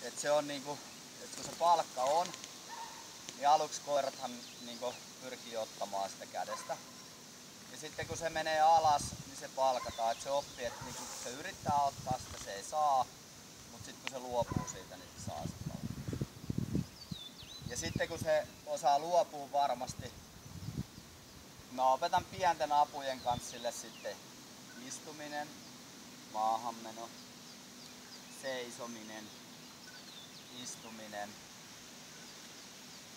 Et se on niinku, et kun se palkka on, niin aluksi koirathan niinku pyrkii ottamaan sitä kädestä. Ja sitten kun se menee alas, niin se palkataan, että se oppii, että niinku, kun se yrittää ottaa sitä, se ei saa, mutta sitten kun se luopuu siitä, niin se saa sitä palkkaa. Ja sitten kun se osaa luopua varmasti, mä opetan pienten apujen kanssa sille sitten istuminen, maahanmeno, seisominen, istuminen,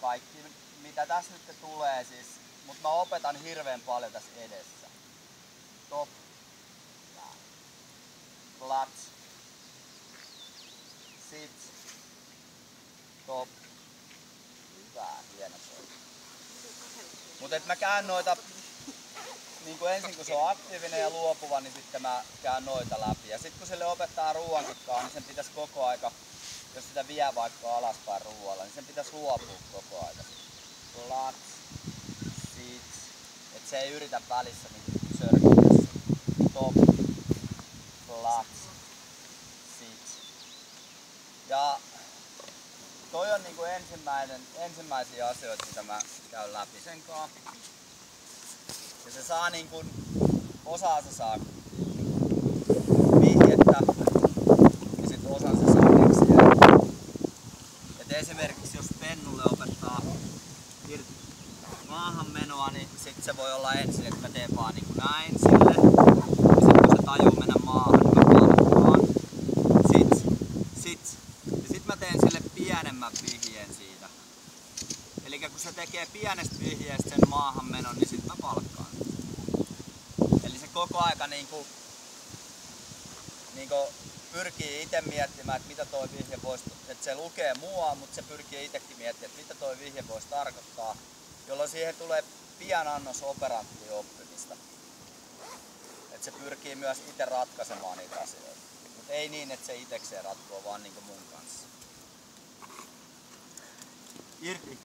kaikki mitä tässä nyt tulee siis, mutta mä opetan hirveän paljon tässä edessä. Top, clutch, sit, top, hyvä, hieno toi. Mutta et mä käyn noita, niin kuin ensin kun se on aktiivinen ja luopuva, niin sitten mä käyn noita läpi. Ja sitten kun sille opettaa ruoankikkaa, niin sen pitäisi koko aika, jos sitä vie vaikka alaspäin ruoalla, niin sen pitäisi luopua koko aika. Clutch, sit, et se ei yritä välissä niin sörkiä. Top, clutch, sit. Ja toi on niinku ensimmäisiä asioita, mitä mä käyn läpi sen kanssa. Ja se saa niinku, osaa se saa vihjettä ja sit osan se saa keksiä. Et esimerkiksi jos pennulle opettaa maahanmenoa, niin sit se voi olla ensin, että mä teen vaan niinku näin sille. Ja sit kun se tajuu mennä maahan, niin mä palkkaan. Sit. Ja sit mä teen sille pienemmän vihjeen siitä. Eli kun se tekee pienestä vihjeestä sen maahanmenon, niin sit mä palkkaan. Eli se koko aika niinku pyrkii itse miettimään, että mitä toi vihje voisi, että se lukee mua, mutta se pyrkii itsekin miettimään, että mitä toi vihje voisi tarkoittaa, jolloin siihen tulee pian annos operanttia oppimista. Että se pyrkii myös itse ratkaisemaan niitä asioita. Mutta ei niin, että se itsekseen ratkoo, vaan niinku mun kanssa. Irti.